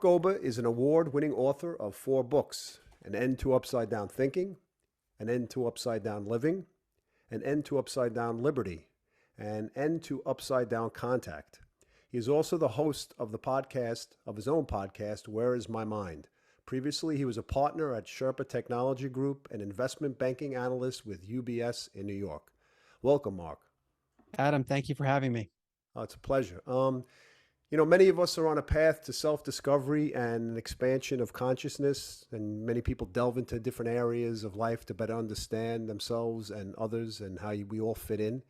Mark Gober is an award-winning author of 4 books: An End to Upside Down Thinking, An End to Upside Down Living, An End to Upside Down Liberty, and End to Upside Down Contact. He is also the host of his own podcast, Where Is My Mind? Previously, he was a partner at Sherpa Technology Group, an investment banking analyst with UBS in New York. Welcome, Mark. Adam, thank you for having me. It's a pleasure. Many of us are on a path to self-discovery and an expansion of consciousness, and many people delve into different areas of life to better understand themselves and others and how we all fit in.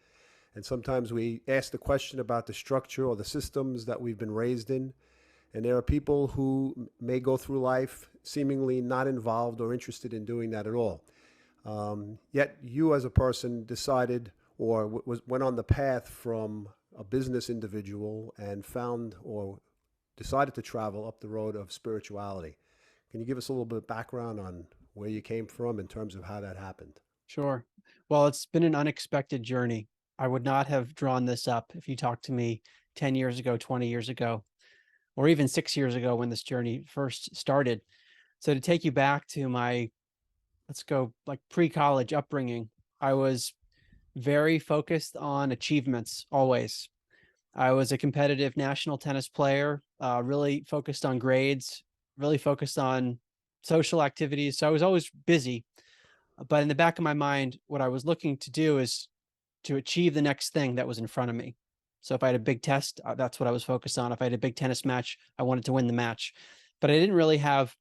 And sometimes we ask the question about the structure or the systems that we've been raised in. And there are people who may go through life seemingly not involved or interested in doing that at all. Yet you as a person decided or went on the path from a business individual and found or decided to travel up the road of spirituality. Can you give us a little bit of background on where you came from in terms of how that happened? Sure. Well, it's been an unexpected journey. I would not have drawn this up if you talked to me 10 years ago, 20 years ago, or even 6 years ago when this journey first started. So to take you back to my, let's go like pre-college upbringing, I was very focused on achievements always. I was a competitive national tennis player, really focused on grades, really focused on social activities. So I was always busy. But in the back of my mind, what I was looking to do is to achieve the next thing that was in front of me. So if I had a big test, that's what I was focused on. If I had a big tennis match, I wanted to win the match. But I didn't really have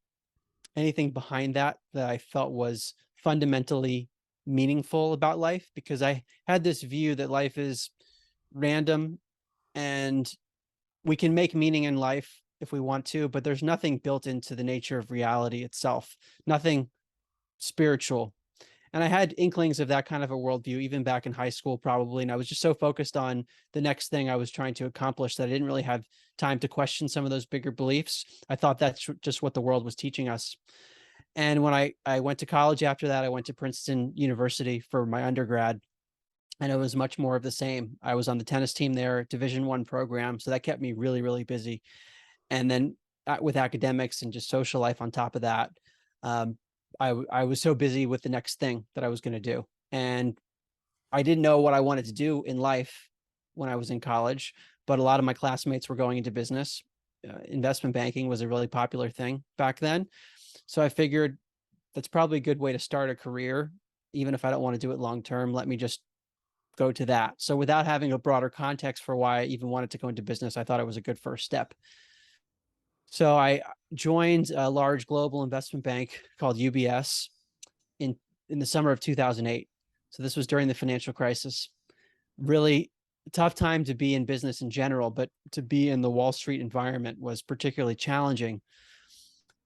anything behind that I felt was fundamentally meaningful about life, because I had this view that life is random and we can make meaning in life if we want to, but there's nothing built into the nature of reality itself, nothing spiritual. And I had inklings of that kind of a worldview even back in high school, probably. And I was just so focused on the next thing I was trying to accomplish that I didn't really have time to question some of those bigger beliefs. I thought that's just what the world was teaching us. And when I went to college after that, I went to Princeton University for my undergrad, and it was much more of the same. I was on the tennis team there, Division I program. So that kept me really, really busy. And then with academics and just social life on top of that, I was so busy with the next thing that I was going to do. And I didn't know what I wanted to do in life when I was in college, but a lot of my classmates were going into business. Investment banking was a really popular thing back then. So I figured that's probably a good way to start a career. Even if I don't want to do it long term, let me just go to that. So without having a broader context for why I even wanted to go into business, I thought it was a good first step. So I joined a large global investment bank called UBS in the summer of 2008. So this was during the financial crisis. Really tough time to be in business in general, but to be in the Wall Street environment was particularly challenging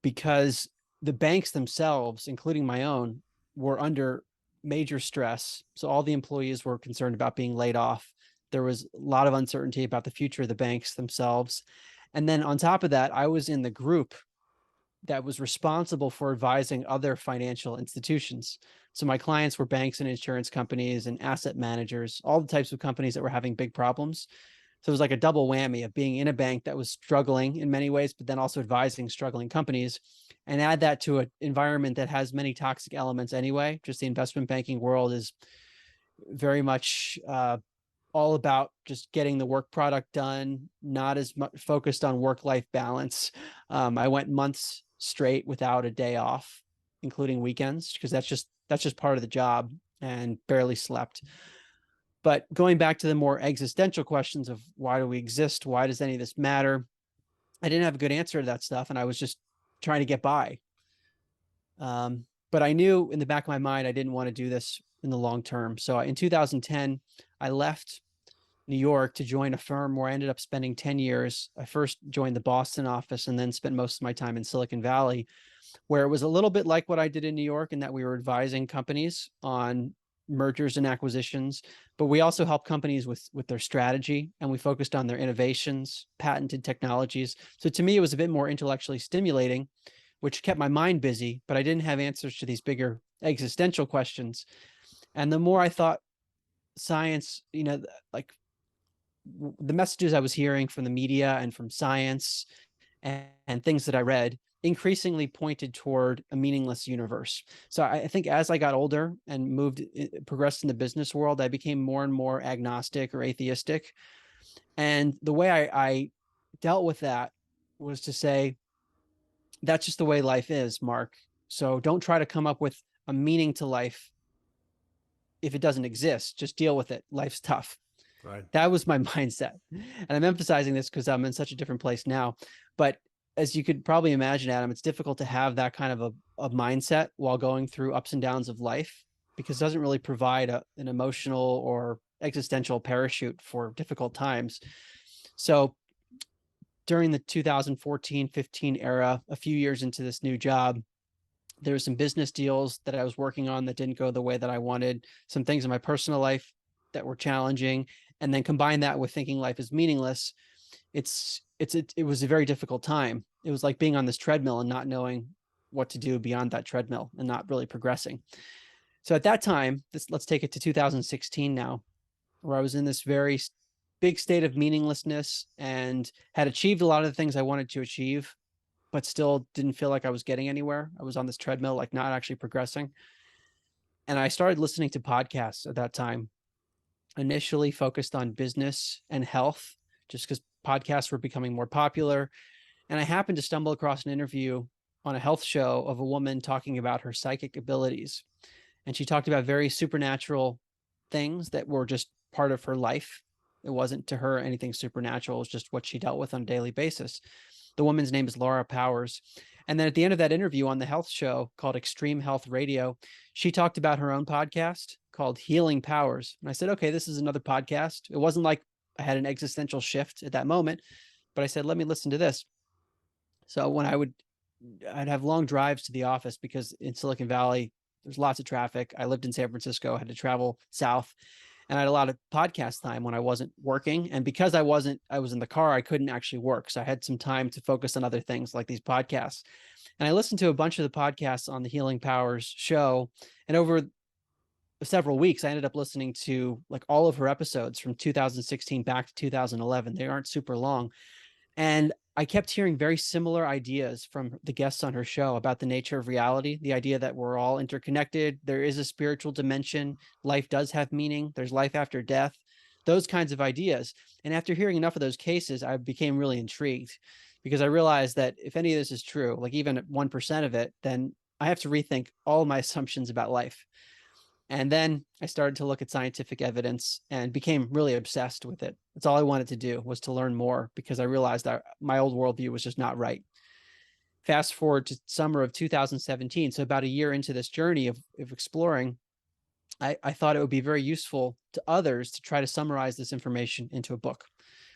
because the banks themselves, including my own, were under major stress. So all the employees were concerned about being laid off. There was a lot of uncertainty about the future of the banks themselves. And then on top of that, I was in the group that was responsible for advising other financial institutions. So my clients were banks and insurance companies and asset managers, all the types of companies that were having big problems. So it was like a double whammy of being in a bank that was struggling in many ways, but then also advising struggling companies. And add that to an environment that has many toxic elements anyway. Just the investment banking world is very much all about just getting the work product done, not as much focused on work-life balance. I went months straight without a day off, including weekends, because that's just part of the job, and barely slept. But going back to the more existential questions of why do we exist? Why does any of this matter? I didn't have a good answer to that stuff, and I was just trying to get by. But I knew in the back of my mind, I didn't want to do this in the long term. So in 2010, I left New York to join a firm where I ended up spending 10 years. I first joined the Boston office and then spent most of my time in Silicon Valley, where it was a little bit like what I did in New York, in that we were advising companies on mergers and acquisitions, but we also help companies with their strategy, and we focused on their innovations, patented technologies. So to me, it was a bit more intellectually stimulating, which kept my mind busy, but I didn't have answers to these bigger existential questions. And the more I thought science, like the messages I was hearing from the media and from science and things that I read increasingly pointed toward a meaningless universe. So I think as I got older and progressed in the business world, I became more and more agnostic or atheistic. And the way I dealt with that was to say, that's just the way life is, Mark. So don't try to come up with a meaning to life if it doesn't exist. Just deal with it. Life's tough. Right. That was my mindset. And I'm emphasizing this because I'm in such a different place now. But as you could probably imagine, Adam, it's difficult to have that kind of a mindset while going through ups and downs of life, because it doesn't really provide an emotional or existential parachute for difficult times. So during the 2014-15 era, a few years into this new job, there were some business deals that I was working on that didn't go the way that I wanted, some things in my personal life that were challenging, and then combine that with thinking life is meaningless. It was a very difficult time. It was like being on this treadmill and not knowing what to do beyond that treadmill and not really progressing. So at that time, let's take it to 2016 now, where I was in this very big state of meaninglessness and had achieved a lot of the things I wanted to achieve, but still didn't feel like I was getting anywhere. I was on this treadmill, like not actually progressing. And I started listening to podcasts at that time, initially focused on business and health, just because podcasts were becoming more popular. And I happened to stumble across an interview on a health show of a woman talking about her psychic abilities. And she talked about very supernatural things that were just part of her life. It wasn't to her anything supernatural. It was just what she dealt with on a daily basis. The woman's name is Laura Powers. And then at the end of that interview on the health show called Extreme Health Radio, she talked about her own podcast called Healing Powers. And I said, okay, this is another podcast. It wasn't like I had an existential shift at that moment, but I said, let me listen to this. So when I'd have long drives to the office because in Silicon Valley, there's lots of traffic. I lived in San Francisco, I had to travel south, and I had a lot of podcast time when I wasn't working. And because I was in the car, I couldn't actually work. So I had some time to focus on other things like these podcasts. And I listened to a bunch of the podcasts on the Healing Powers show. And over several weeks, I ended up listening to like all of her episodes from 2016 back to 2011. They aren't super long. And I kept hearing very similar ideas from the guests on her show about the nature of reality, the idea that we're all interconnected. There is a spiritual dimension. Life does have meaning. There's life after death, those kinds of ideas. And after hearing enough of those cases, I became really intrigued because I realized that if any of this is true, like even 1% of it, then I have to rethink all my assumptions about life. And then I started to look at scientific evidence and became really obsessed with it. That's all I wanted to do, was to learn more, because I realized that my old worldview was just not right. Fast forward to summer of 2017. So about a year into this journey of exploring, I thought it would be very useful to others to try to summarize this information into a book,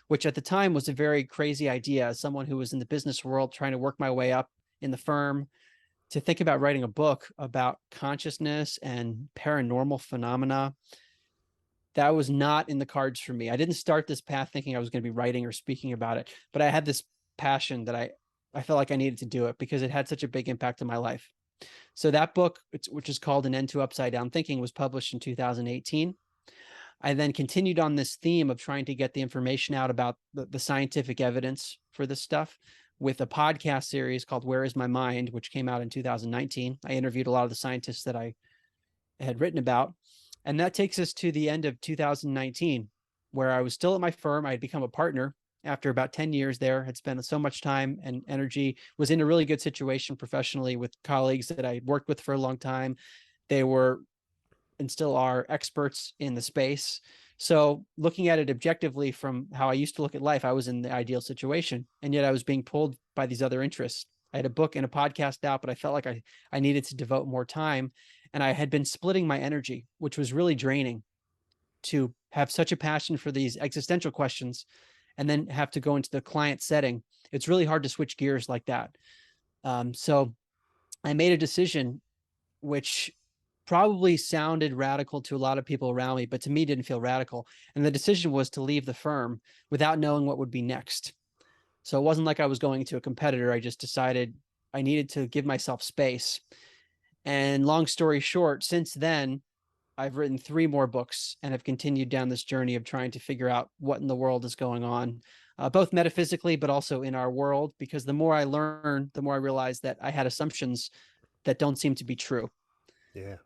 which at the time was a very crazy idea. As someone who was in the business world trying to work my way up in the firm, to think about writing a book about consciousness and paranormal phenomena, that was not in the cards for me. I didn't start this path thinking I was going to be writing or speaking about it, but I had this passion that I felt like I needed to do it because it had such a big impact on my life. So that book, which is called An End to Upside Down Thinking, was published in 2018. I then continued on this theme of trying to get the information out about the scientific evidence for this stuff with a podcast series called Where Is My Mind, which came out in 2019. I interviewed a lot of the scientists that I had written about. And that takes us to the end of 2019, where I was still at my firm. I had become a partner after about 10 years there, had spent so much time and energy, was in a really good situation professionally with colleagues that I worked with for a long time. They were and still are experts in the space. So looking at it objectively from how I used to look at life, I was in the ideal situation. And yet I was being pulled by these other interests. I had a book and a podcast out, but I felt like I needed to devote more time. And I had been splitting my energy, which was really draining, to have such a passion for these existential questions and then have to go into the client setting. It's really hard to switch gears like that. So I made a decision which probably sounded radical to a lot of people around me, but to me didn't feel radical. And the decision was to leave the firm without knowing what would be next. So it wasn't like I was going to a competitor. I just decided I needed to give myself space. And long story short, since then, I've written 3 more books and have continued down this journey of trying to figure out what in the world is going on. both metaphysically, but also in our world, because the more I learn, the more I realize that I had assumptions that don't seem to be true. Yeah,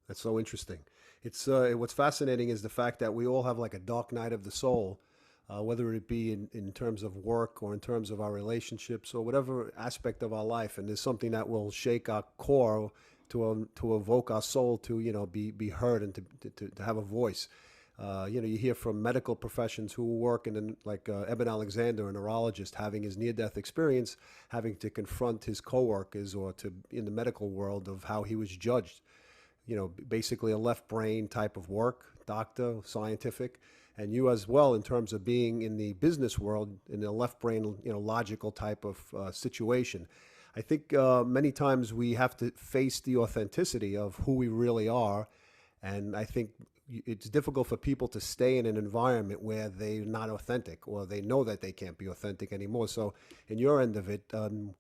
that's so interesting. It's what's fascinating is the fact that we all have like a dark night of the soul, whether it be in terms of work or in terms of our relationships or whatever aspect of our life. And there's something that will shake our core to evoke our soul to be heard and to have a voice. You hear from medical professions who work like Eben Alexander, a neurologist, having his near-death experience, having to confront his coworkers or to in the medical world of how he was judged. Basically a left brain type of work, doctor, scientific, and you as well in terms of being in the business world in a left brain, logical type of situation. I think many times we have to face the authenticity of who we really are, and I think it's difficult for people to stay in an environment where they're not authentic or they know that they can't be authentic anymore. So, in your end of it,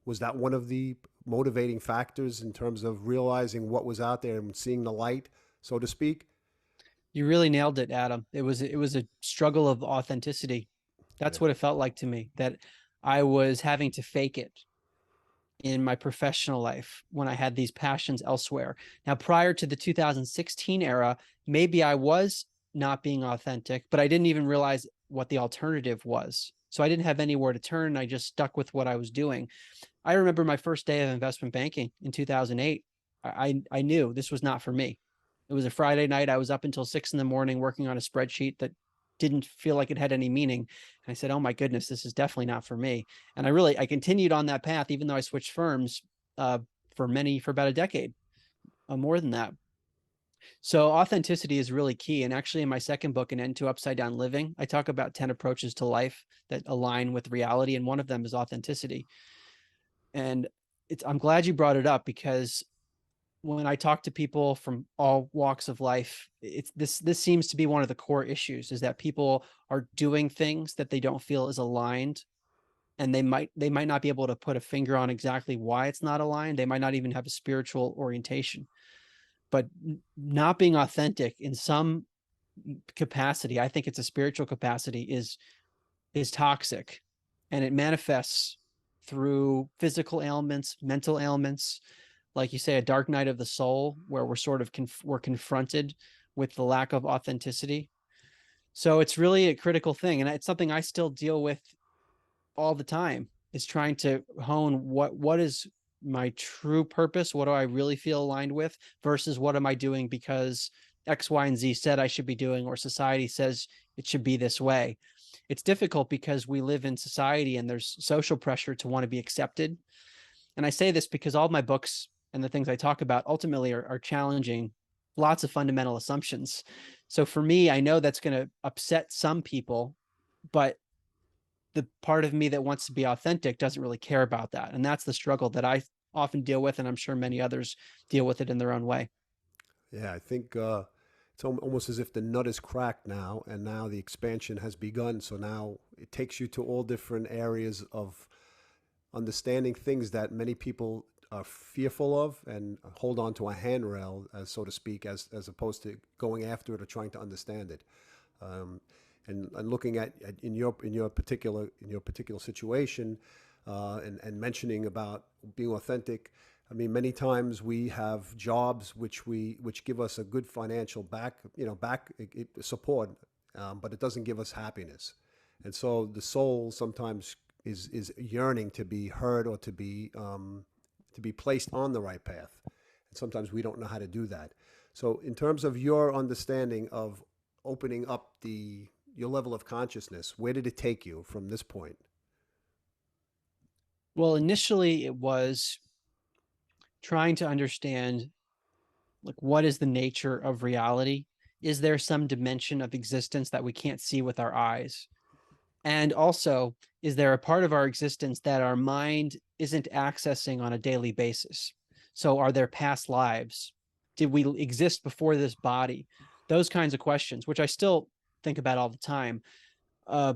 was that one of the motivating factors in terms of realizing what was out there and seeing the light, so to speak? You really nailed it, Adam. It was a struggle of authenticity. Yeah. That's what it felt like to me, that I was having to fake it in my professional life when I had these passions elsewhere. Now, prior to the 2016 era, maybe I was not being authentic, but I didn't even realize what the alternative was. So I didn't have anywhere to turn. I just stuck with what I was doing. I remember my first day of investment banking in 2008. I knew this was not for me. It was a Friday night. I was up until 6 in the morning working on a spreadsheet that didn't feel like it had any meaning. And I said, oh my goodness, this is definitely not for me. And I continued on that path, even though I switched firms uh, for about a decade, more than that. So authenticity is really key. And actually, in my second book, An End to Upside Down Living, I talk about 10 approaches to life that align with reality. And one of them is authenticity. And I'm glad you brought it up, because when I talk to people from all walks of life, it's this seems to be one of the core issues, is that people are doing things that they don't feel is aligned, and they might not be able to put a finger on exactly why it's not aligned. They might not even have a spiritual orientation, but not being authentic in some capacity, I think it's a spiritual capacity, is toxic, and it manifests through physical ailments, mental ailments, like you say, a dark night of the soul, where we're sort of we're confronted with the lack of authenticity. So it's really a critical thing, and it's something I still deal with all the time, is trying to hone what is my true purpose, what do I really feel aligned with, versus what am I doing because X, Y, and Z said I should be doing, or society says it should be this way. It's difficult because we live in society and there's social pressure to want to be accepted. And I say this because all my books and the things I talk about ultimately are challenging lots of fundamental assumptions. So for me, I know that's going to upset some people, but the part of me that wants to be authentic doesn't really care about that. And that's the struggle that I often deal with. And I'm sure many others deal with it in their own way. Yeah, I think it's almost as if the nut is cracked now, and now the expansion has begun. So now it takes you to all different areas of understanding things that many people are fearful of and hold on to a handrail, as so to speak, as opposed to going after it or trying to understand it. Um, and looking at in your particular situation, and mentioning about being authentic. I mean, many times we have jobs which give us a good financial support, but it doesn't give us happiness, and so the soul sometimes is yearning to be heard or to be placed on the right path, and sometimes we don't know how to do that. So, in terms of your understanding of opening up your level of consciousness, where did it take you from this point? Well, initially it was trying to understand, like, what is the nature of reality? Is there some dimension of existence that we can't see with our eyes? And also, is there a part of our existence that our mind isn't accessing on a daily basis? So, are there past lives? Did we exist before this body? Those kinds of questions, which I still think about all the time. Uh,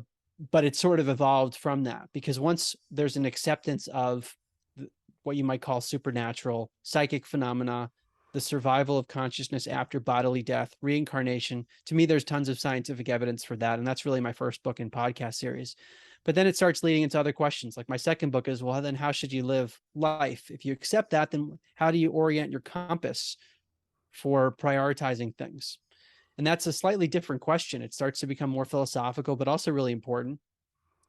but it sort of evolved from that, because once there's an acceptance of what you might call supernatural psychic phenomena, the survival of consciousness after bodily death, reincarnation. To me, there's tons of scientific evidence for that. And that's really my first book in podcast series. But then it starts leading into other questions. Like my second book is, well, then how should you live life? If you accept that, then how do you orient your compass for prioritizing things? And that's a slightly different question. It starts to become more philosophical, but also really important.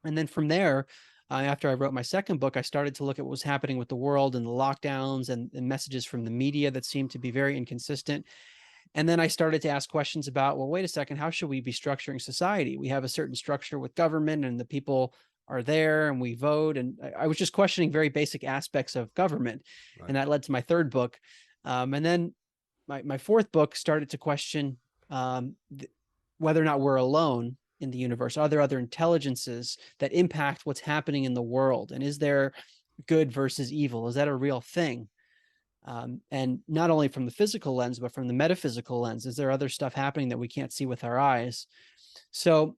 And then from there, after I wrote my second book, I started to look at what was happening with the world and the lockdowns and messages from the media that seemed to be very inconsistent. And then I started to ask questions about, well, wait a second, how should we be structuring society? We have a certain structure with government and the people are there and we vote. And I was just questioning very basic aspects of government. Right. And that led to my third book. And then my fourth book started to question whether or not we're alone in the universe. Are there other intelligences that impact what's happening in the world? And is there good versus evil? Is that a real thing? And not only from the physical lens, but from the metaphysical lens, is there other stuff happening that we can't see with our eyes? So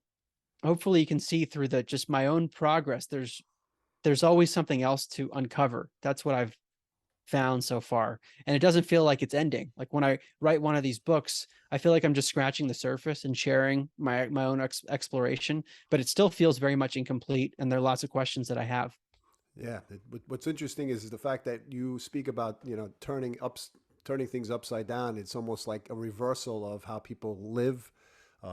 hopefully you can see through just my own progress, there's always something else to uncover. That's what I've found so far. And it doesn't feel like it's ending. Like when I write one of these books, I feel like I'm just scratching the surface and sharing my own exploration, but it still feels very much incomplete. And there are lots of questions that I have. Yeah. What's interesting is the fact that you speak about, turning things upside down. It's almost like a reversal of how people live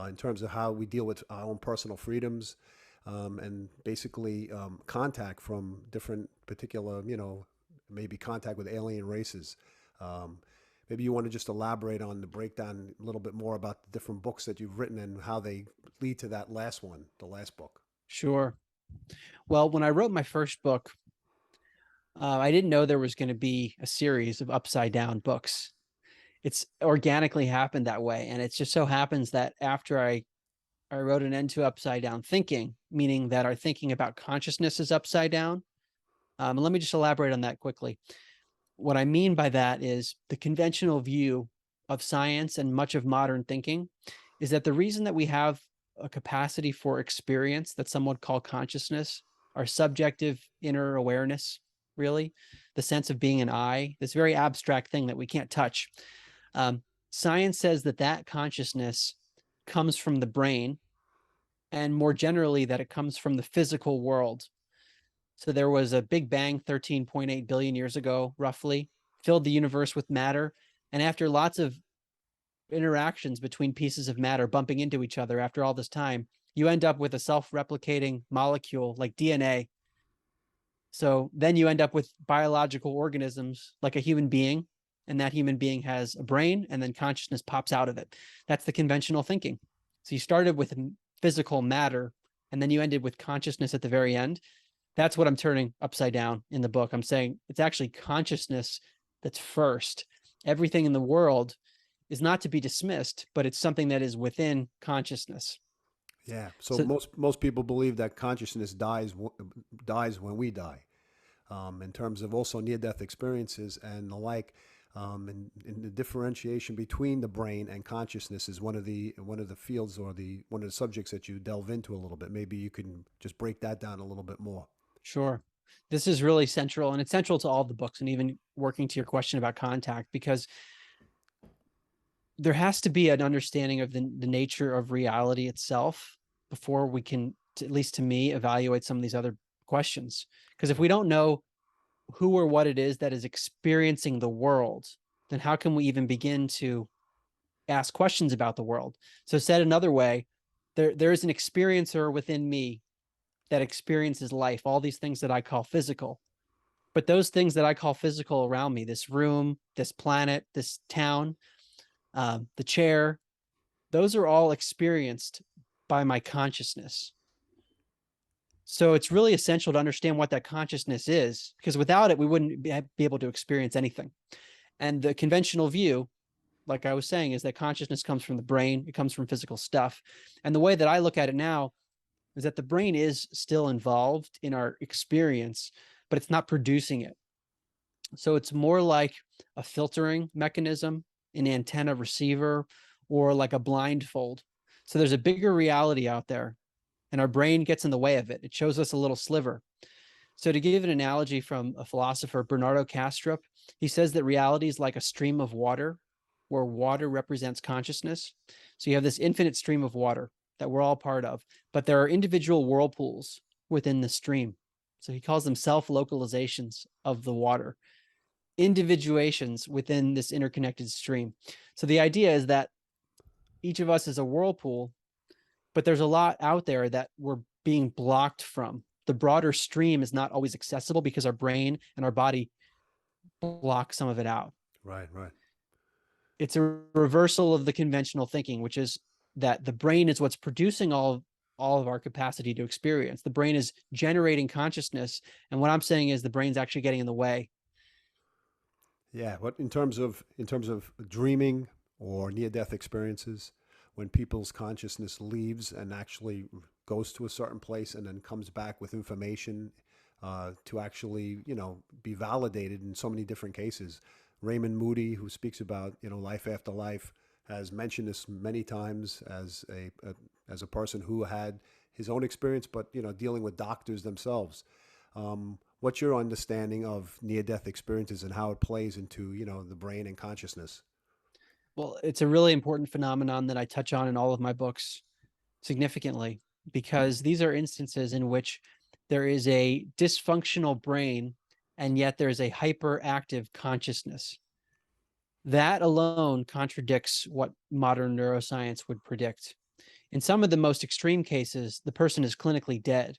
in terms of how we deal with our own personal freedoms, and basically contact from different particular, maybe contact with alien races. Maybe you want to just elaborate on the breakdown a little bit more about the different books that you've written and how they lead to that last one, the last book. Sure. Well, when I wrote my first book, I didn't know there was going to be a series of upside down books. It's organically happened that way. And it just so happens that after I wrote an end to upside down thinking, meaning that our thinking about consciousness is upside down. And let me just elaborate on that quickly. What I mean by that is the conventional view of science and much of modern thinking is that the reason that we have a capacity for experience that some would call consciousness, our subjective inner awareness, really, the sense of being an I, this very abstract thing that we can't touch. Science says that that consciousness comes from the brain, and more generally that it comes from the physical world. So there was a big bang 13.8 billion years ago, roughly, filled the universe with matter. And after lots of interactions between pieces of matter bumping into each other after all this time, you end up with a self-replicating molecule like DNA. So then you end up with biological organisms like a human being, and that human being has a brain, and then consciousness pops out of it. That's the conventional thinking. So you started with physical matter, and then you ended with consciousness at the very end. That's what I'm turning upside down in the book. I'm saying it's actually consciousness that's first. Everything in the world is not to be dismissed, but it's something that is within consciousness. Yeah. So most people believe that consciousness dies when we die. In terms of also near-death experiences and the like, and the differentiation between the brain and consciousness is one of the fields or one of the subjects that you delve into a little bit. Maybe you can just break that down a little bit more. Sure. This is really central, and it's central to all the books, and even working to your question about contact, because there has to be an understanding of the nature of reality itself before we can, at least to me, evaluate some of these other questions. Because if we don't know who or what it is that is experiencing the world, then how can we even begin to ask questions about the world? So said another way, there is an experiencer within me that experiences life, all these things that I call physical. But those things that I call physical around me, this room, this planet, this town, the chair, those are all experienced by my consciousness. So it's really essential to understand what that consciousness is, because without it, we wouldn't be able to experience anything. And the conventional view, like I was saying, is that consciousness comes from the brain. It comes from physical stuff. And the way that I look at it now is that the brain is still involved in our experience, but it's not producing it. So it's more like a filtering mechanism, an antenna receiver, or like a blindfold. So there's a bigger reality out there, and our brain gets in the way of it. It shows us a little sliver. So to give an analogy from a philosopher, Bernardo Kastrup, he says that reality is like a stream of water, where water represents consciousness. So you have this infinite stream of water that we're all part of, but there are individual whirlpools within the stream. So he calls them self-localizations of the water, individuations within this interconnected stream. So the idea is that each of us is a whirlpool, but there's a lot out there that we're being blocked from. The broader stream is not always accessible because our brain and our body block some of it out. Right, right. It's a reversal of the conventional thinking, which is that the brain is what's producing all of our capacity to experience. The brain is generating consciousness. And what I'm saying is the brain's actually getting in the way. Yeah, what in terms of dreaming or near-death experiences, when people's consciousness leaves and actually goes to a certain place and then comes back with information to actually, be validated in so many different cases. Raymond Moody, who speaks about, life after life, has mentioned this many times as a person who had his own experience, but dealing with doctors themselves. What's your understanding of near-death experiences and how it plays into the brain and consciousness? Well, it's a really important phenomenon that I touch on in all of my books significantly, because these are instances in which there is a dysfunctional brain and yet there is a hyperactive consciousness. That alone contradicts what modern neuroscience would predict. In some of the most extreme cases, the person is clinically dead.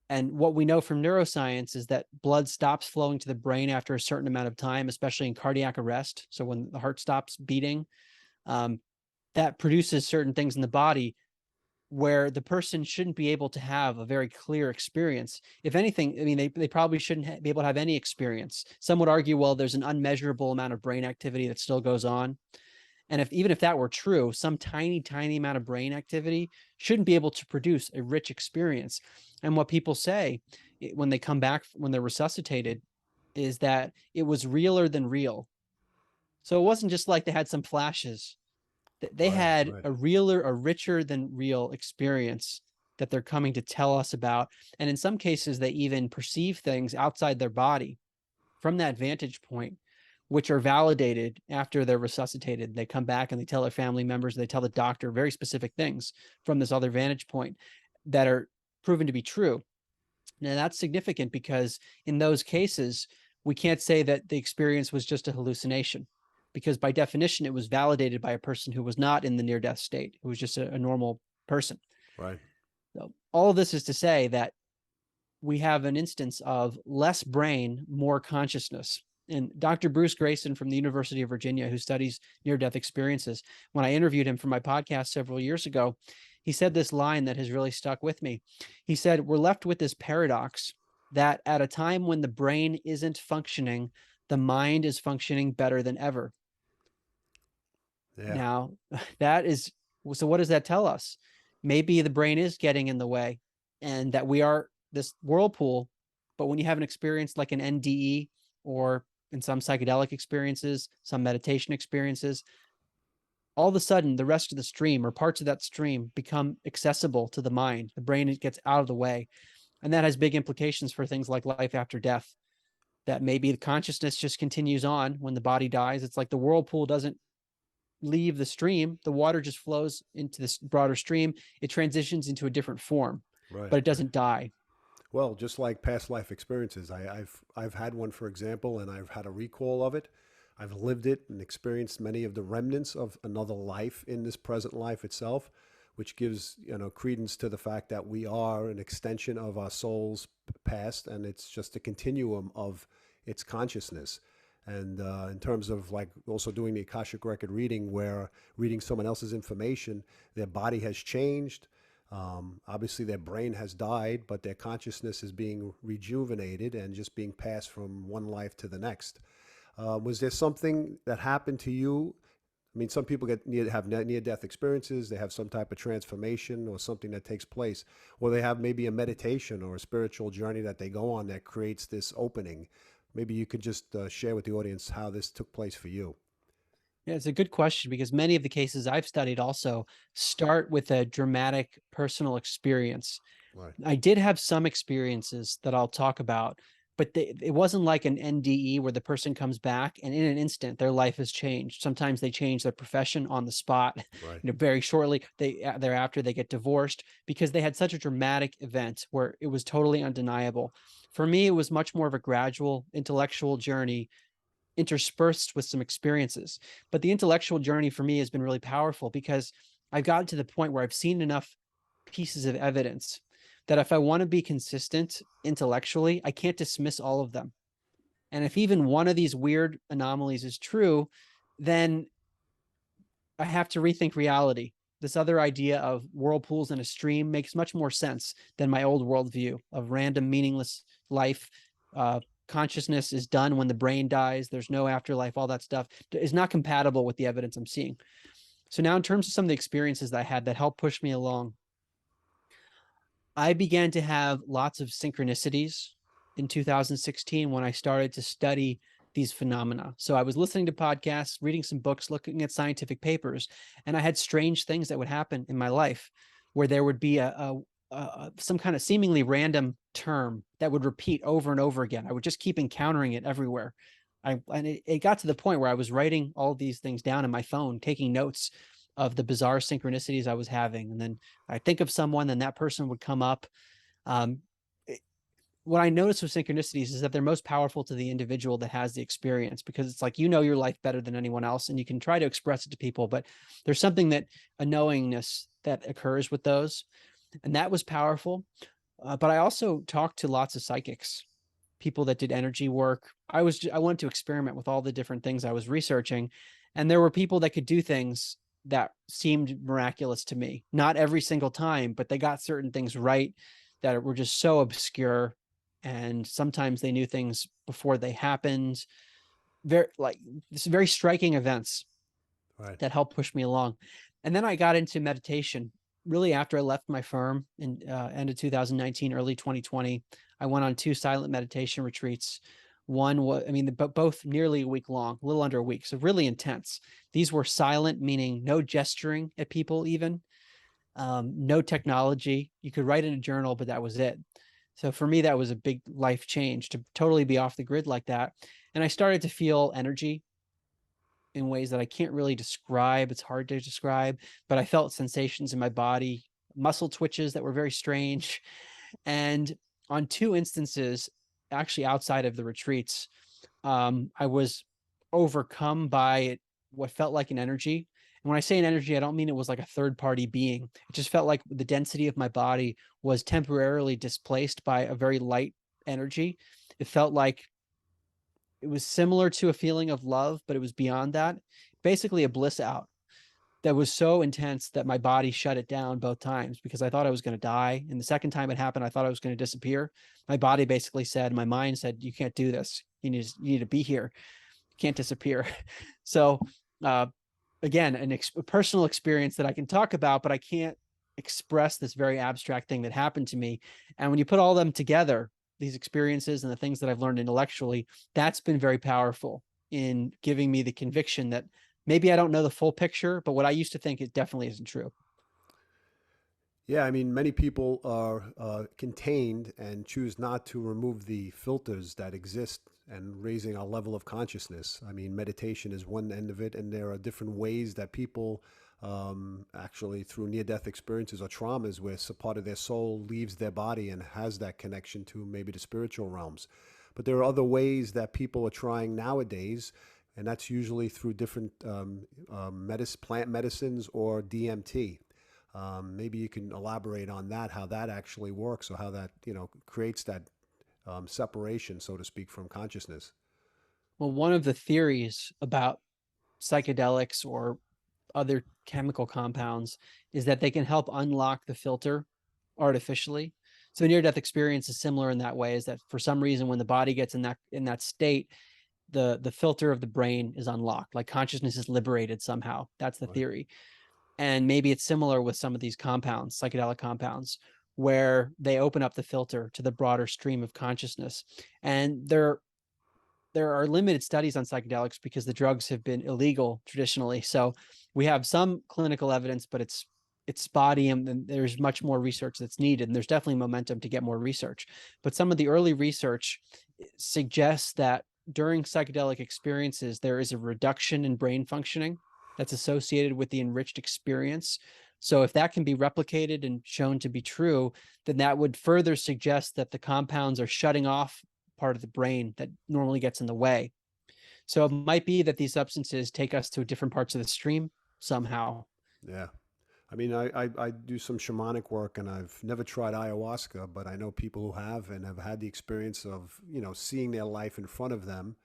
And what we know from neuroscience is that blood stops flowing to the brain after a certain amount of time, especially in cardiac arrest. So when the heart stops beating, that produces certain things in the body where the person shouldn't be able to have a very clear experience. If anything, I mean, they probably shouldn't be able to have any experience. Some would argue, well, there's an unmeasurable amount of brain activity that still goes on. And even if that were true, some tiny, tiny amount of brain activity shouldn't be able to produce a rich experience. And what people say when they come back, when they're resuscitated, is that it was realer than real. So it wasn't just like they had some flashes. They Right, had right, a realer, a richer than real experience that they're coming to tell us about. And in some cases, they even perceive things outside their body from that vantage point, which are validated after they're resuscitated. They come back and they tell their family members, they tell the doctor very specific things from this other vantage point that are proven to be true. Now, that's significant because in those cases, we can't say that the experience was just a hallucination, because by definition, it was validated by a person who was not in the near death state, who was just a normal person. right. So, all of this is to say that we have an instance of less brain, more consciousness. And Dr. Bruce Grayson from the University of Virginia, who studies near death experiences, when I interviewed him for my podcast several years ago, he said this line that has really stuck with me. He said, we're left with this paradox that at a time when the brain isn't functioning, the mind is functioning better than ever. Yeah, Now, that is so what does that tell us? Maybe the brain is getting in the way and that we are this whirlpool, but when you have an experience like an NDE or in some psychedelic experiences, some meditation experiences, all of a sudden the rest of the stream or parts of that stream become accessible to the mind. The brain gets out of the way. And that has big implications for things like life after death. That maybe the consciousness just continues on when the body dies. It's like the whirlpool doesn't leave the stream, the water just flows into this broader stream. It transitions into a different form, right, but it right. doesn't die. Well, just like past life experiences, I've had one, for example, and I've had a recall of it. I've lived it and experienced many of the remnants of another life in this present life itself, which gives credence to the fact that we are an extension of our soul's past, and it's just a continuum of its consciousness. And in terms of like also doing the Akashic record reading, where reading someone else's information, their body has changed. Obviously, their brain has died, but their consciousness is being rejuvenated and just being passed from one life to the next. Was there something that happened to you? I mean, some people have near-death experiences. They have some type of transformation or something that takes place, or they have maybe a meditation or a spiritual journey that they go on that creates this opening. Maybe you could just share with the audience how this took place for you. Yeah, it's a good question because many of the cases I've studied also start with a dramatic personal experience. Right. I did have some experiences that I'll talk about, but it wasn't like an NDE where the person comes back and in an instant their life has changed. Sometimes they change their profession on the spot, Right. very shortly. Thereafter they get divorced because they had such a dramatic event where it was totally undeniable. For me, it was much more of a gradual intellectual journey interspersed with some experiences. But the intellectual journey for me has been really powerful because I've gotten to the point where I've seen enough pieces of evidence that if I want to be consistent intellectually, I can't dismiss all of them. And if even one of these weird anomalies is true, then I have to rethink reality. This other idea of whirlpools in a stream makes much more sense than my old worldview of random, meaningless life. Consciousness is done when the brain dies. There's no afterlife. All that stuff is not compatible with the evidence I'm seeing. So now, in terms of some of the experiences that I had that helped push me along, I began to have lots of synchronicities in 2016 when I started to study these phenomena. So I was listening to podcasts, reading some books, looking at scientific papers, and I had strange things that would happen in my life where there would be some kind of seemingly random term that would repeat over and over again. I would just keep encountering it everywhere. It got to the point where I was writing all these things down in my phone, taking notes of the bizarre synchronicities I was having. And then I think of someone, then that person would come up. Um, what I notice with synchronicities is that they're most powerful to the individual that has the experience, because it's like, you know, your life better than anyone else and you can try to express it to people, but there's something that a knowingness that occurs with those. And that was powerful. But I also talked to lots of psychics, people that did energy work. I wanted to experiment with all the different things I was researching. And there were people that could do things that seemed miraculous to me. Not every single time, but they got certain things right that were just so obscure. And sometimes they knew things before they happened. Very striking events Right. that helped push me along. And then I got into meditation really after I left my firm in end of 2019, early 2020. I went on 2 silent meditation retreats. One was, both nearly a week long, a little under a week, so really intense. These were silent, meaning no gesturing at people, even no technology. You could write in a journal, but that was it. So for me, that was a big life change to totally be off the grid like that. And I started to feel energy in ways that I can't really describe. It's hard to describe, but I felt sensations in my body, muscle twitches that were very strange. And on 2 instances, actually outside of the retreats, I was overcome by what felt like an energy. And when I say an energy, I don't mean it was like a third party being. It just felt like the density of my body was temporarily displaced by a very light energy. It felt like it was similar to a feeling of love, but it was beyond that. Basically, a bliss out that was so intense that my body shut it down both times because I thought I was going to die. And the second time it happened, I thought I was going to disappear. My body basically said, my mind said, you can't do this. You need to be here. You can't disappear. So, again, a personal experience that I can talk about, but I can't express this very abstract thing that happened to me. And when you put all of them together, these experiences and the things that I've learned intellectually, that's been very powerful in giving me the conviction that maybe I don't know the full picture, but what I used to think, it definitely isn't true. Yeah, I mean, many people are contained and choose not to remove the filters that exist and raising our level of consciousness. I mean, meditation is one end of it, and there are different ways that people actually, through near-death experiences or traumas, where part of their soul leaves their body and has that connection to maybe the spiritual realms. But there are other ways that people are trying nowadays, and that's usually through different plant medicines or DMT. Maybe you can elaborate on that, how that actually works, or how that creates that separation, so to speak, from consciousness. Well, one of the theories about psychedelics or other chemical compounds is that they can help unlock the filter artificially. So near-death experience is similar in that way, is that for some reason when the body gets in that state, the filter of the brain is unlocked, like consciousness is liberated somehow. That's the Right. theory. And maybe it's similar with some of these compounds, psychedelic compounds, where they open up the filter to the broader stream of consciousness. And there are limited studies on psychedelics because the drugs have been illegal traditionally. So we have some clinical evidence, but it's it's spotty, and there's much more research that's needed. And there's definitely momentum to get more research. But some of the early research suggests that during psychedelic experiences, there is a reduction in brain functioning that's associated with the enriched experience. So if that can be replicated and shown to be true, then that would further suggest that the compounds are shutting off part of the brain that normally gets in the way. So it might be that these substances take us to different parts of the stream somehow. Yeah. I mean, I do some shamanic work, and I've never tried ayahuasca, but I know people who have and have had the experience of, seeing their life in front of them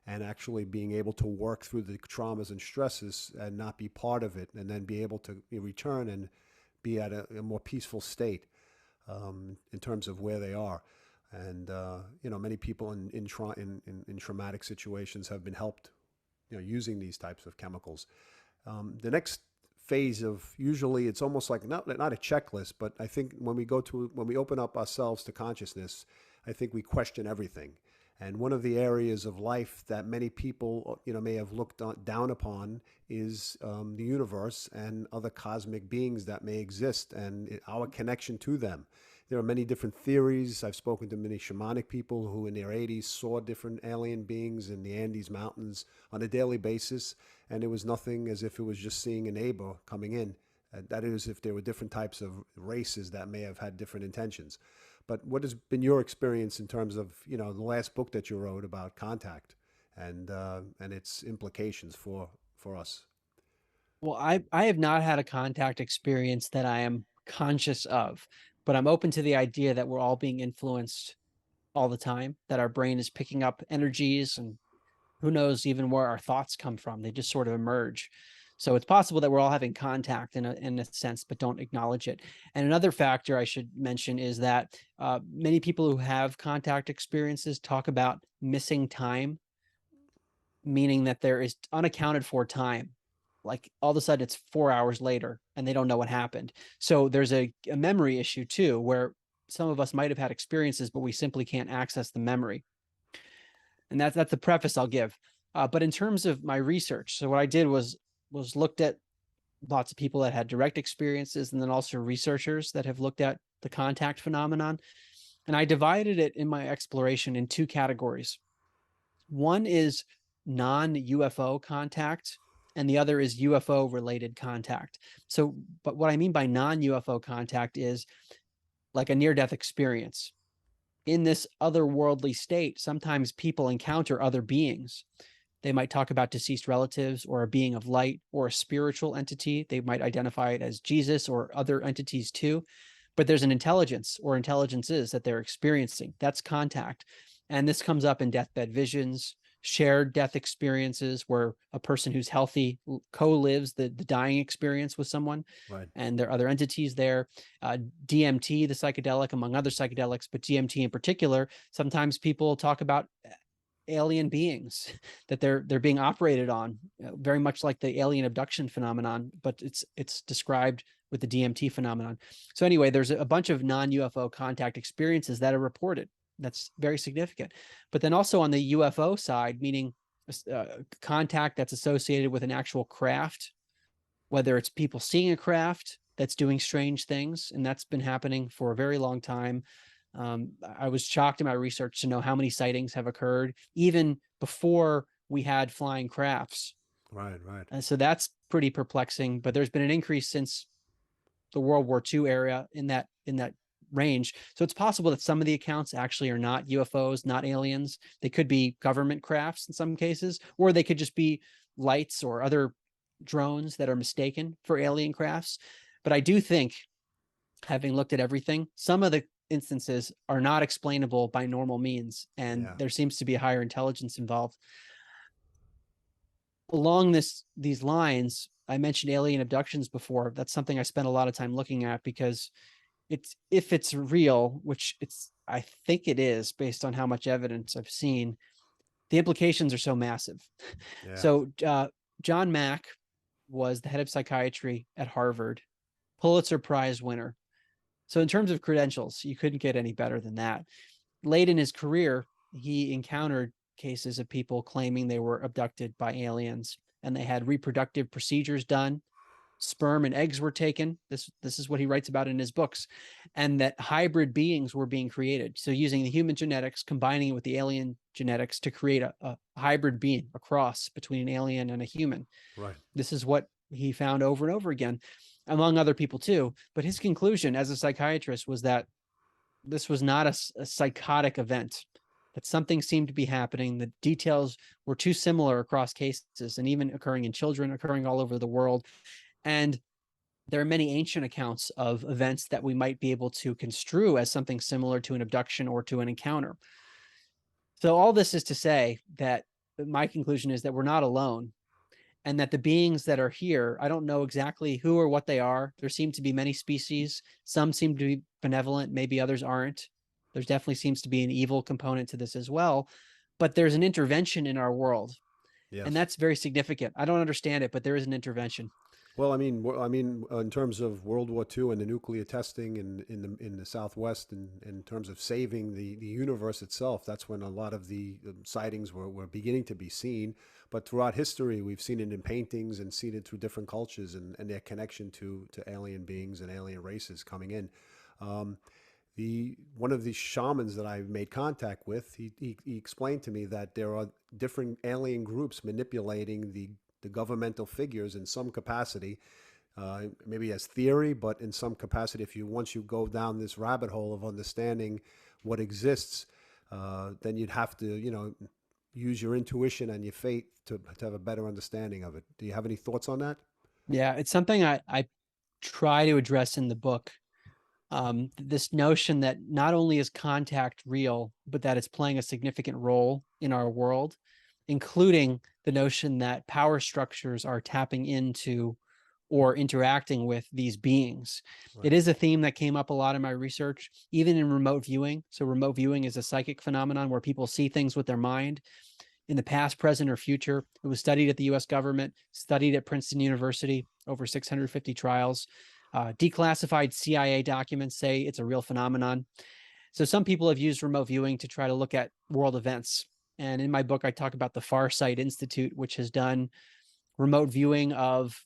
and actually being able to work through the traumas and stresses and not be part of it, and then be able to return and be at a more peaceful state, in terms of where they are. And, many people in traumatic situations have been helped, using these types of chemicals. The next phase of, usually it's almost like not a checklist, but I think when we open up ourselves to consciousness, I think we question everything. And one of the areas of life that many people, may have looked down upon is, the universe and other cosmic beings that may exist, and our connection to them. There are many different theories. I've spoken to many shamanic people who in their 80s saw different alien beings in the Andes Mountains on a daily basis, and it was nothing as if it was just seeing a neighbor coming in. That is, if there were different types of races that may have had different intentions. But what has been your experience in terms of, the last book that you wrote about contact and its implications for us? Well, I have not had a contact experience that I am conscious of, but I'm open to the idea that we're all being influenced all the time, that our brain is picking up energies, and who knows even where our thoughts come from. They just sort of emerge. So it's possible that we're all having contact in a sense, but don't acknowledge it. And another factor I should mention is that many people who have contact experiences talk about missing time, meaning that there is unaccounted for time. Like all of a sudden it's 4 hours later and they don't know what happened. So there's a memory issue too, where some of us might have had experiences, but we simply can't access the memory. And that's the preface I'll give. But in terms of my research, so what I did was looked at lots of people that had direct experiences, and then also researchers that have looked at the contact phenomenon. And I divided it in my exploration in two categories. One is non-UFO contact, and the other is UFO related contact. So, but what I mean by non-UFO contact is like a near-death experience. In this otherworldly state, sometimes people encounter other beings. They might talk about deceased relatives or a being of light or a spiritual entity. They might identify it as Jesus or other entities too. But there's an intelligence or intelligences that they're experiencing. That's contact. And this comes up in deathbed visions, shared death experiences where a person who's healthy co-lives the dying experience with someone. Right. And there are other entities there. DMT, the psychedelic, among other psychedelics, but DMT in particular, sometimes people talk about alien beings that they're being operated on, very much like the alien abduction phenomenon, but it's described with the DMT phenomenon. So anyway, there's a bunch of non-UFO contact experiences that are reported. That's very significant. But then also on the UFO side, meaning contact that's associated with an actual craft, whether it's people seeing a craft that's doing strange things, and that's been happening for a very long time. I was shocked in my research to know how many sightings have occurred even before we had flying crafts. Right, right. And so that's pretty perplexing, but there's been an increase since the World War II era in that range. So it's possible that some of the accounts actually are not UFOs, not aliens. They could be government crafts in some cases, or they could just be lights or other drones that are mistaken for alien crafts. But I do think, having looked at everything, some of the instances are not explainable by normal means, and Yeah. there seems to be a higher intelligence involved. Along these lines, I mentioned alien abductions before. That's something I spent a lot of time looking at because if it's real, which I think it is based on how much evidence I've seen, the implications are so massive. Yeah. So John Mack was the head of psychiatry at Harvard, Pulitzer Prize winner. So in terms of credentials, you couldn't get any better than that. Late in his career, he encountered cases of people claiming they were abducted by aliens, and they had reproductive procedures done. sperm and eggs were taken. This is what he writes about in his books, and that hybrid beings were being created. So using the human genetics, combining it with the alien genetics to create a hybrid being, a cross between an alien and a human. Right. This is what he found over and over again, among other people too. But his conclusion as a psychiatrist was that this was not a psychotic event, that something seemed to be happening. The details were too similar across cases and even occurring in children, occurring all over the world. And there are many ancient accounts of events that we might be able to construe as something similar to an abduction or to an encounter. So all this is to say that my conclusion is that we're not alone, and that the beings that are here, I don't know exactly who or what they are. There seem to be many species. Some seem to be benevolent, maybe others aren't. There definitely seems to be an evil component to this as well. But there's an intervention in our world, and Yes. that's very significant. I don't understand it, but there is an intervention. Well, in terms of World War II and the nuclear testing in the Southwest, and in terms of saving the universe itself, that's when a lot of the sightings were beginning to be seen. But throughout history, we've seen it in paintings and seen it through different cultures and their connection to alien beings and alien races coming in. Um, the One of the shamans that I made contact with, he explained to me that there are different alien groups manipulating the governmental figures in some capacity, maybe as theory, but in some capacity, if you once you go down this rabbit hole of understanding what exists, then you'd have to, use your intuition and your faith to have a better understanding of it. Do you have any thoughts on that? Yeah, it's something I try to address in the book. This notion that not only is contact real, but that it's playing a significant role in our world, including the notion that power structures are tapping into or interacting with these beings. Right. It is a theme that came up a lot in my research, even in remote viewing. So, remote viewing is a psychic phenomenon where people see things with their mind in the past, present, or future. It was studied at the US government, studied at Princeton University, over 650 trials. Declassified CIA documents say it's a real phenomenon. So some people have used remote viewing to try to look at world events. And in my book, I talk about the Farsight Institute, which has done remote viewing of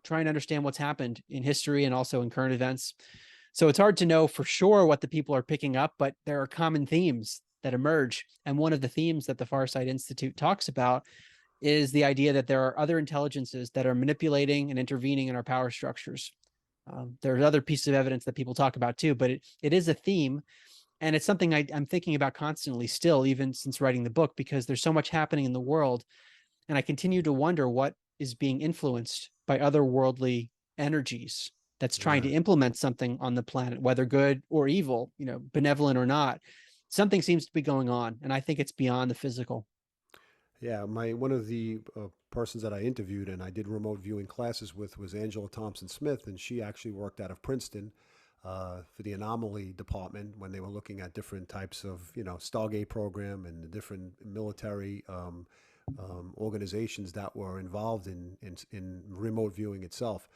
trying to understand what's happened in history and also in current events. So it's hard to know for sure what the people are picking up, but there are common themes that emerge. And one of the themes that the Farsight Institute talks about is the idea that there are other intelligences that are manipulating and intervening in our power structures. There's other pieces of evidence that people talk about too, but it is a theme. And it's something I'm thinking about constantly still, even since writing the book, because there's so much happening in the world. And I continue to wonder what is being influenced by otherworldly energies that's trying to Right. implement something on the planet, whether good or evil, benevolent or not. Something seems to be going on. And I think it's beyond the physical. Yeah, my one of the persons that I interviewed and I did remote viewing classes with was Angela Thompson Smith, and she actually worked out of Princeton for the anomaly department when they were looking at different types of, Stargate program and the different military organizations that were involved in remote viewing itself.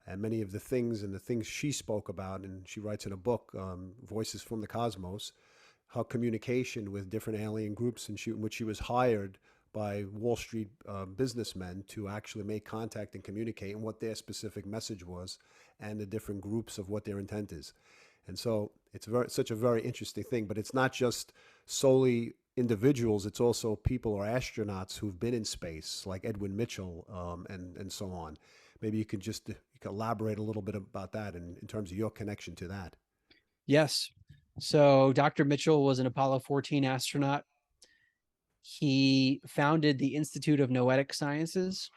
And many of the things she spoke about, and she writes in a book, Voices from the Cosmos, her communication with different alien groups, and in which she was hired by Wall Street businessmen to actually make contact and communicate, and what their specific message was, and the different groups of what their intent is. And so it's such a very interesting thing. But it's not just solely individuals; it's also people or astronauts who've been in space, like Edwin Mitchell, and so on. Maybe you could elaborate a little bit about that in terms of your connection to that. Yes. So Dr. Mitchell was an Apollo 14 astronaut. He founded the Institute of Noetic Sciences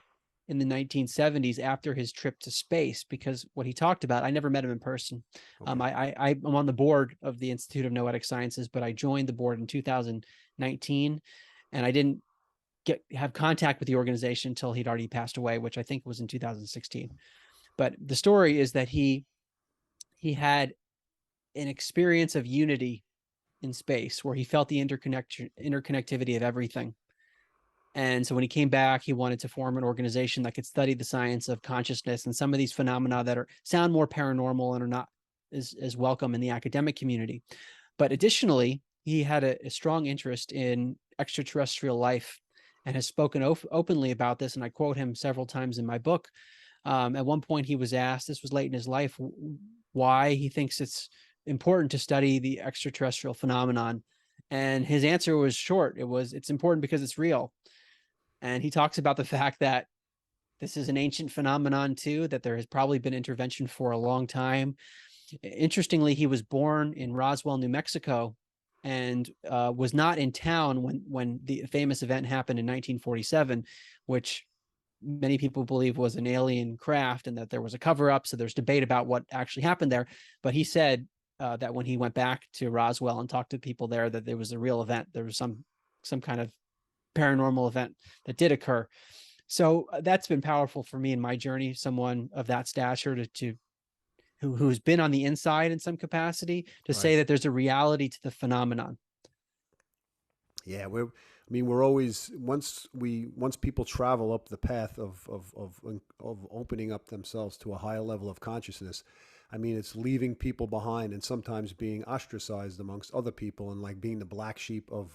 in the 1970s after his trip to space, because what he talked about, I never met him in person. Okay. I'm on the board of the Institute of Noetic Sciences, but I joined the board in 2019, and I didn't have contact with the organization until he'd already passed away, which I think was in 2016. But the story is that he had an experience of unity in space where he felt the interconnectivity of everything. And so when he came back, he wanted to form an organization that could study the science of consciousness and some of these phenomena that sound more paranormal and are not as welcome in the academic community. But additionally, he had a strong interest in extraterrestrial life and has spoken openly about this. And I quote him several times in my book. At one point he was asked, this was late in his life, why he thinks it's important to study the extraterrestrial phenomenon. And his answer was short. It's important because it's real. And he talks about the fact that this is an ancient phenomenon too, that there has probably been intervention for a long time. Interestingly, he was born in Roswell, New Mexico, and was not in town when the famous event happened in 1947, which many people believe was an alien craft and that there was a cover-up. So there's debate about what actually happened there. But he said that when he went back to Roswell and talked to people there, that there was a real event. There was some kind of paranormal event that did occur. So that's been powerful for me in my journey. Someone of that stature who's been on the inside in some capacity to say that there's a reality to the phenomenon. Yeah, we're always once people travel up the path of opening up themselves to a higher level of consciousness. I mean, it's leaving people behind and sometimes being ostracized amongst other people and like being the black sheep of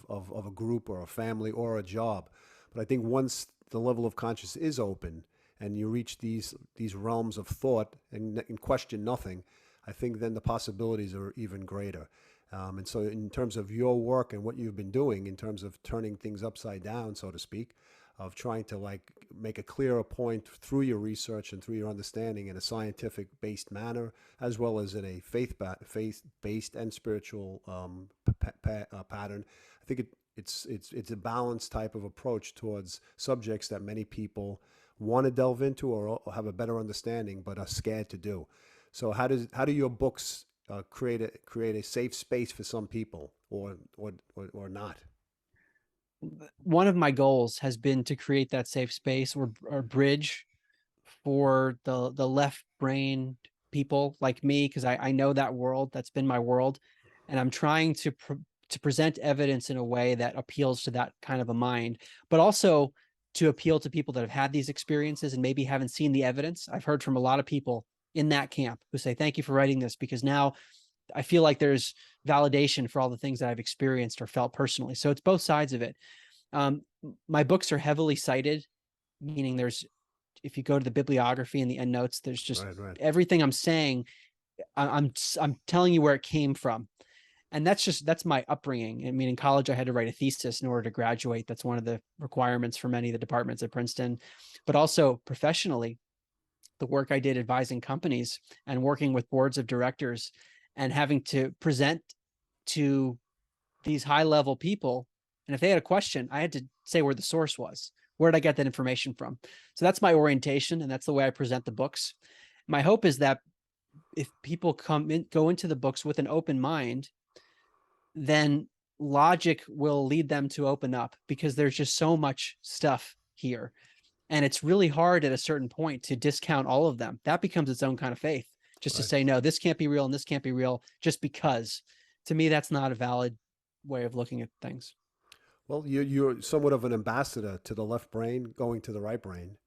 a group or a family or a job. But I think once the level of consciousness is open and you reach these realms of thought and question nothing, I think then the possibilities are even greater. And so in terms of your work and what you've been doing in terms of turning things upside down, so to speak, of trying to like make a clearer point through your research and through your understanding in a scientific based manner, as well as in a faith based and spiritual pattern. I think it's a balanced type of approach towards subjects that many people want to delve into or have a better understanding, but are scared to do. So how do your books create a safe space for some people, or not? One of my goals has been to create that safe space or bridge for the left brain people like me, because I know that world. That's been my world, and I'm trying to present evidence in a way that appeals to that kind of a mind, but also to appeal to people that have had these experiences and maybe haven't seen the evidence. I've heard from a lot of people in that camp who say, thank you for writing this, because now I feel like there's validation for all the things that I've experienced or felt personally. So it's both sides of it. My books are heavily cited, meaning if you go to the bibliography and the endnotes, there's just everything I'm saying. I'm telling you where it came from. And that's my upbringing. I mean, in college, I had to write a thesis in order to graduate. That's one of the requirements for many of the departments at Princeton, but also professionally, the work I did advising companies and working with boards of directors and having to present to these high level people. And if they had a question, I had to say where the source was. Where did I get that information from? So that's my orientation, and that's the way I present the books. My hope is that if people go into the books with an open mind, then logic will lead them to open up, because there's just so much stuff here. And it's really hard at a certain point to discount all of them. That becomes its own kind of faith, just to say, no, this can't be real and this can't be real just because. To me, that's not a valid way of looking at things. Well, you're somewhat of an ambassador to the left brain going to the right brain.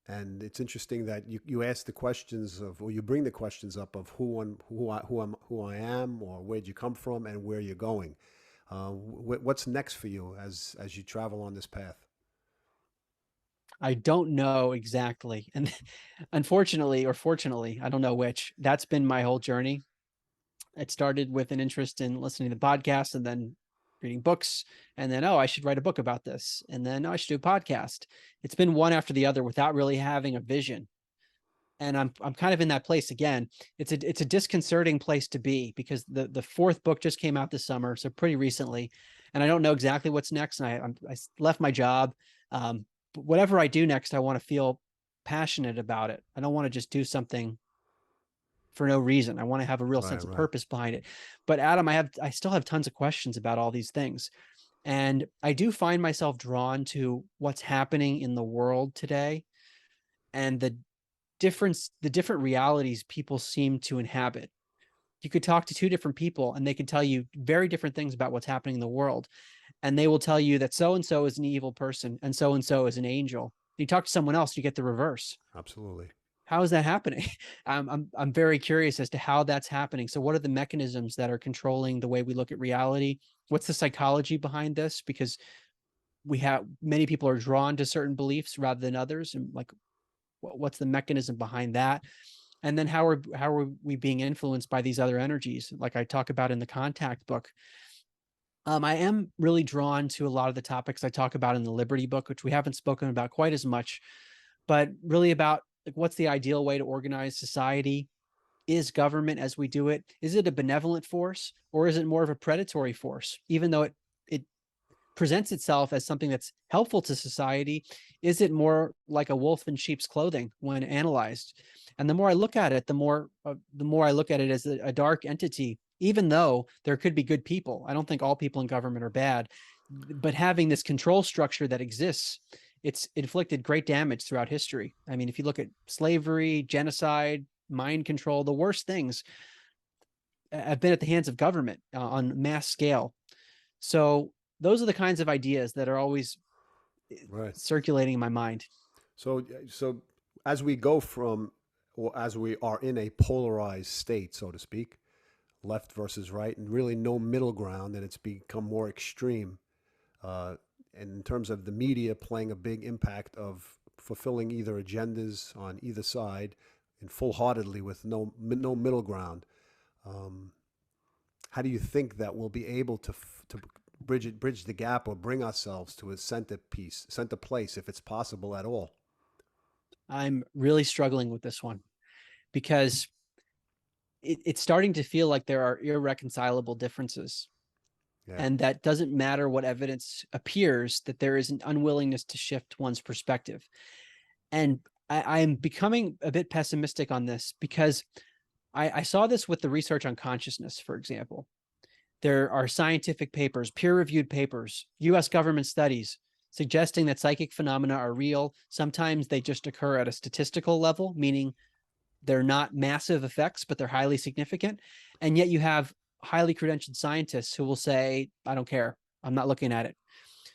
And it's interesting that you ask the questions of, or you bring the questions up of who I am, or where'd you come from, and where you're going. What's next for you as you travel on this path? I don't know exactly. And unfortunately, or fortunately, I don't know which, that's been my whole journey. It started with an interest in listening to podcasts and then reading books. And then, oh, I should write a book about this. And then, oh, I should do a podcast. It's been one after the other without really having a vision. And I'm kind of in that place again. It's a disconcerting place to be, because the fourth book just came out this summer, so pretty recently, and I don't know exactly what's next. And I left my job. But whatever I do next, I want to feel passionate about it. I don't want to just do something for no reason. I want to have a real sense of purpose behind it. But Adam, I still have tons of questions about all these things. And I do find myself drawn to what's happening in the world today and the different realities people seem to inhabit. You could talk to two different people and they could tell you very different things about what's happening in the world. And they will tell you that so-and-so is an evil person and so is an angel. You talk to someone else, you get the reverse. Absolutely. How is that happening? I'm very curious as to how that's happening. So what are the mechanisms that are controlling the way we look at reality? What's the psychology behind this? Because many people are drawn to certain beliefs rather than others. And like, What's the mechanism behind that? And then how are we being influenced by these other energies, like I talk about in the Contact book? I am really drawn to a lot of the topics I talk about in the Liberty book, which we haven't spoken about quite as much, but really about like what's the ideal way to organize society? Is government as we do it, is it a benevolent force, or is it more of a predatory force? Even though it presents itself as something that's helpful to society, is it more like a wolf in sheep's clothing when analyzed? And the more I look at it, the more I look at it as a dark entity, even though there could be good people. I don't think all people in government are bad, but having this control structure that exists, it's inflicted great damage throughout history. I mean, if you look at slavery, genocide, mind control, the worst things have been at the hands of government on mass scale. So those are the kinds of ideas that are always Right. circulating in my mind. So as we go from, or as we are in a polarized state, so to speak, left versus right, and really no middle ground, and it's become more extreme. And in terms of the media playing a big impact of fulfilling either agendas on either side, and full-heartedly with no middle ground. Um, how do you think that we'll be able to bridge the gap or bring ourselves to a center place, if it's possible at all? I'm really struggling with this one because it's starting to feel like there are irreconcilable differences. Yeah, And that doesn't matter what evidence appears, that there is an unwillingness to shift one's perspective. And I'm becoming a bit pessimistic on this because I saw this with the research on consciousness, for example. There are scientific papers, peer-reviewed papers, US government studies suggesting that psychic phenomena are real. Sometimes they just occur at a statistical level, meaning they're not massive effects, but they're highly significant. And yet you have highly credentialed scientists who will say, I don't care. I'm not looking at it.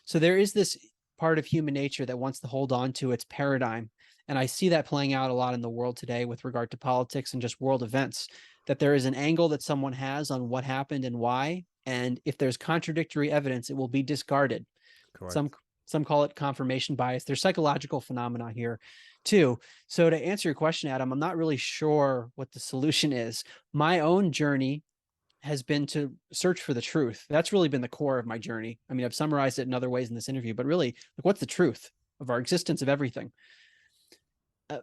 So there is this part of human nature that wants to hold on to its paradigm. And I see that playing out a lot in the world today with regard to politics and just world events, that there is an angle that someone has on what happened and why. And if there's contradictory evidence, it will be discarded. Some correct. some call it confirmation bias. There's psychological phenomena here too. So to answer your question, Adam, I'm not really sure what the solution is. My own journey has been to search for the truth. That's really been the core of my journey. I mean, I've summarized it in other ways in this interview, but really, like, what's the truth of our existence, of everything? Uh,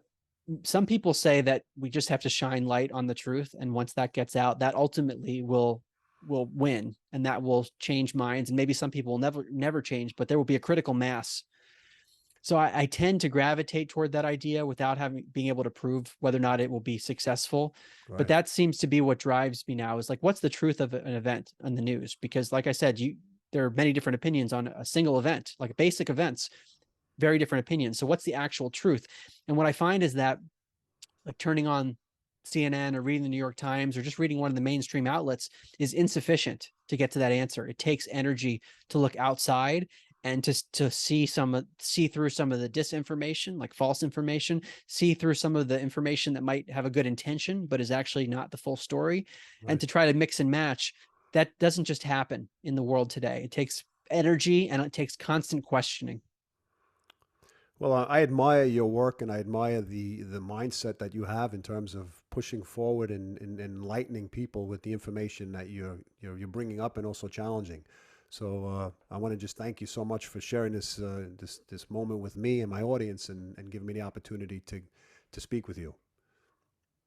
some people say that we just have to shine light on the truth, and once that gets out, that ultimately will win, and that will change minds. And maybe some people will never change, but there will be a critical mass. So I tend to gravitate toward that idea without being able to prove whether or not it will be successful. But Right. that seems to be what drives me now, is like, what's the truth of an event on the news? Because like I said, there are many different opinions on a single event, like basic events, very different opinions. So what's the actual truth? And what I find is that, like, turning on CNN or reading the New York Times or just reading one of the mainstream outlets is insufficient to get to that answer. It takes energy to look outside and to see through some of the disinformation, like false information, see through some of the information that might have a good intention but is actually not the full story, and Right. to try to mix and match. That doesn't just happen in the world today. It takes energy and it takes constant questioning. Well, I admire your work, and I admire the mindset that you have in terms of pushing forward and enlightening people with the information that you're bringing up and also challenging. So I want to just thank you so much for sharing this moment with me and my audience, and giving me the opportunity to speak with you.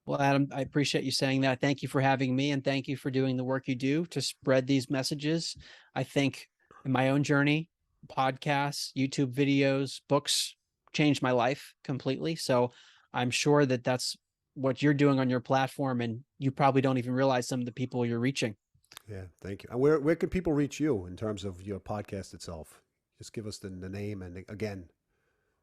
Well, Adam, I appreciate you saying that. Thank you for having me, and thank you for doing the work you do to spread these messages. I think in my own journey, podcasts, YouTube videos, books changed my life completely. So I'm sure that that's what you're doing on your platform, and you probably don't even realize some of the people you're reaching. Yeah, thank you. And where can people reach you in terms of your podcast itself? Just give us the name, and again.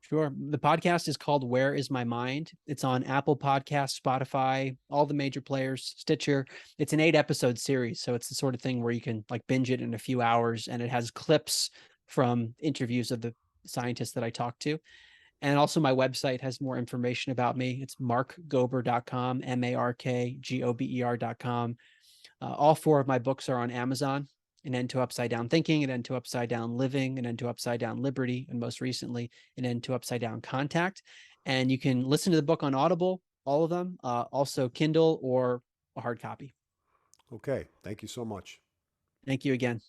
Sure. The podcast is called Where Is My Mind? It's on Apple Podcasts, Spotify, all the major players, Stitcher. It's an 8 episode series. So it's the sort of thing where you can like binge it in a few hours, and it has clips from interviews of the scientists that I talked to. And also my website has more information about me. It's markgober.com, markgober.com. All 4 of my books are on Amazon: An End to Upside Down Thinking, An End to Upside Down Living, An End to Upside Down Liberty, and most recently, An End to Upside Down Contact. And you can listen to the book on Audible, all of them, also Kindle or a hard copy. Okay. Thank you so much. Thank you again.